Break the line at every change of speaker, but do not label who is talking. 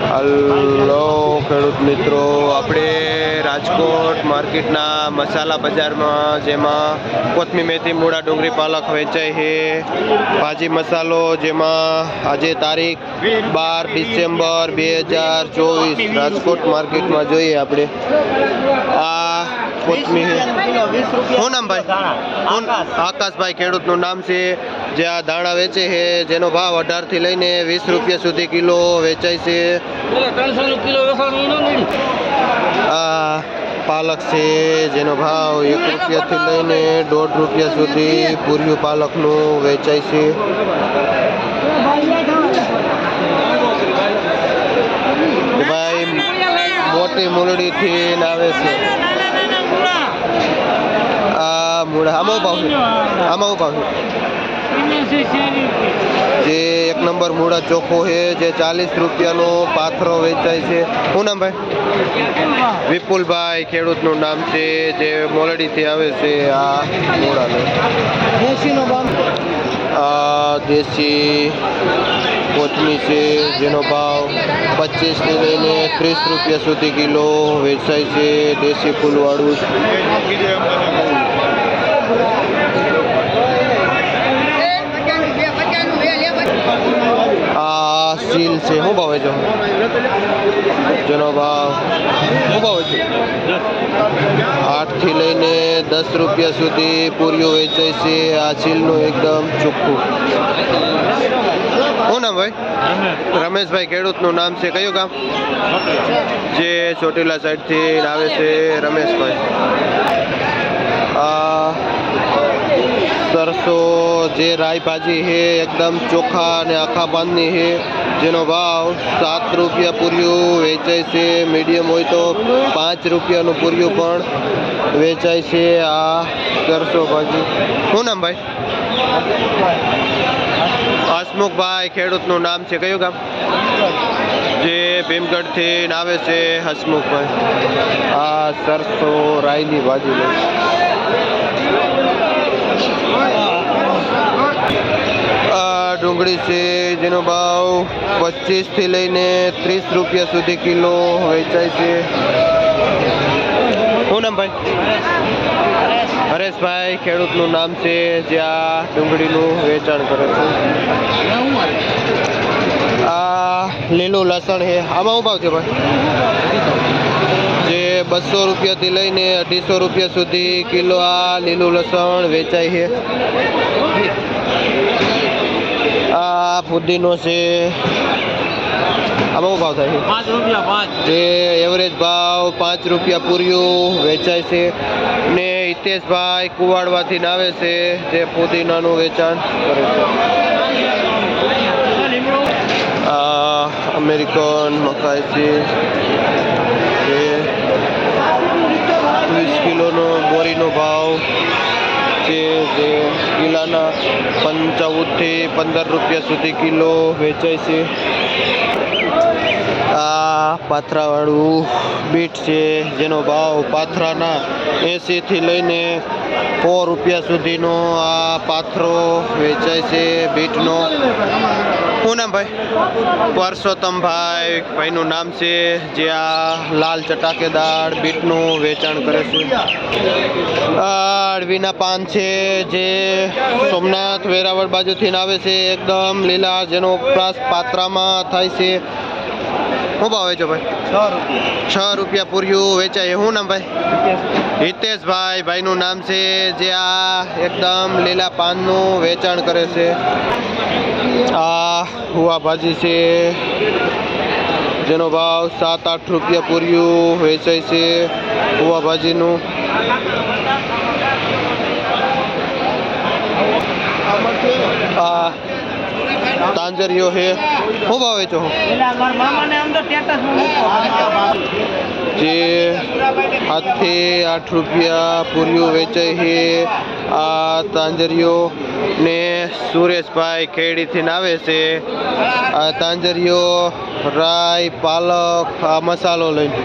Hello ખેડૂત મિત્રો, આપણે રાજકોટ માર્કેટના મસાલા બજારમાં જેમાં કોથમી મેથી મૂળા ડુંગળી પાલક વેચાય છે. ભાજી મસાલો જેમાં આજે તારીખ 12 ડિસેમ્બર 2024 રાજકોટ માર્કેટમાં જોઈએ આપણે આ કોથમી. શું નામ ભાઈ? આકાશભાઈ ખેડૂતનું નામ છે. જે આ દાણા વેચે છે જેનો ભાવ 18 થી લઈને 20 રૂપિયા સુધી કિલો વેચાય છે. આ પાલક છે જેનો ભાવ 1 રૂપિયાથી લઈને 1.5 રૂપિયા સુધી પૂર્યું પાલકનું વેચાય છે. ભાઈ મોટી મૂળડીથી આવે છે આ મૂળા. આમાં ભાવ છે, આમાં ભાવ છે જે 1 નંબર મૂળા ચોખ્ખો છે જે 40 રૂપિયાનો પાથરો વેચાય છે. શું નામ ભાઈ? વિપુલભાઈ ખેડૂતનું નામ છે જે મોલડીથી આવે છે આ મૂળાને. આ દેશી કોથમી છે જેનો ભાવ 25 થી લઈને 30 રૂપિયા સુધી કિલો વેચાય છે. દેશી ફૂલવાળું આ સીલ છે. શું ભાવ છે જેનો ભાવ? શું ભાવ છે? 8 થી લઈને 10 રૂપિયા સુધી પૂરીઓ વેચાય છે. આ સીલનું એકદમ ચોખ્ખું. શું નામ ભાઈ? રમેશભાઈ ખેડૂતનું નામ છે. કયું ગામ? જે ચોટીલા સાઈડથી આવે છે રમેશભાઈ. આ સરસો જે રાઈ ભાજી છે એકદમ ચોખ્ખા અને આખા પાનની છે જેનો ભાવ 7 રૂપિયા પૂર્યું વેચાય છે. મીડિયમ હોય તો 5 રૂપિયાનું પૂર્યું પણ વેચાય છે. આ સરસો ભાજી. શું નામ ભાઈ? હસમુખભાઈ ખેડૂતનું નામ છે. કયું ગામ? જે ભીમગઢથી આવે છે હસમુખભાઈ. આ સરસો રાઈની ભાજી લે. આ ડુંગળી છે જેનો ભાવ 25 થી લઈને 30 રૂપિયા સુધી કિલો વેચાય છે. શું નામ ભાઈ? હરેશભાઈ ખેડૂતનું નામ છે જે આ ડુંગળીનું વેચાણ કરે છે. આ લીલું લસણ છે. આમાં શું ભાવ છે ભાઈ? જે 200 રૂપિયાથી લઈને 250 રૂપિયા સુધી કિલો આ લીલું લસણ વેચાય છે. આ ફુદીનો છે. આમાં શું ભાવ થાય છે? 5 રૂપિયા. જે એવરેજ ભાવ 5 રૂપિયા પૂર્યું વેચાય છે. ને હિતેશભાઈ કુવાડવાથી આવે છે જે ફુદીનાનું વેચાણ કરે છે. આ અમેરિકન મકાઈ છે જે 20 કિલોનો બોરીનો ભાવ છે જે કિલાના 55 થી 15 રૂપિયા સુધી કિલો વેચાય છે. આ પાથરાવાળું બીટ છે જેનો ભાવ પાથરાના 80 થી લઈને 100 રૂપિયા સુધીનો આ પાથરો વેચાય છે બીટનો. શું નામ ભાઈ? પરસોત્તમભાઈ ભાઈનું નામ છે જે આ લાલ ચટાકેદાર બીટનું વેચાણ કરે છે. આ અળવીના પાન છે જે સોમનાથ વેરાવળ બાજુથી આવે છે એકદમ લીલા જેનો વપરાશ પાત્રામાં થાય છે. શું ભાવ વેચો ભાઈ? 6 રૂપિયા પૂર્યું વેચાય. શું નામ ભાઈ? હિતેશભાઈ ભાઈનું નામ છે જે આ એકદમ લીલા પાનનું વેચાણ કરે છે. આ હુવા ભાજી છે જેનો ભાવ 7-8 રૂપિયા પૂર્યું વેચાય છે. હુવા ભાજીનું આ તાંજરીઓ છે. શું ભાવ વેચો? જે 7 થી 8 રૂપિયા પૂર્યું વેચાય છે. આ તાંજરીઓ ને સુરેશભાઈ ખેડીથી આવે છે. આ તાંજરીઓ રાઈ પાલક આ મસાલો લઈને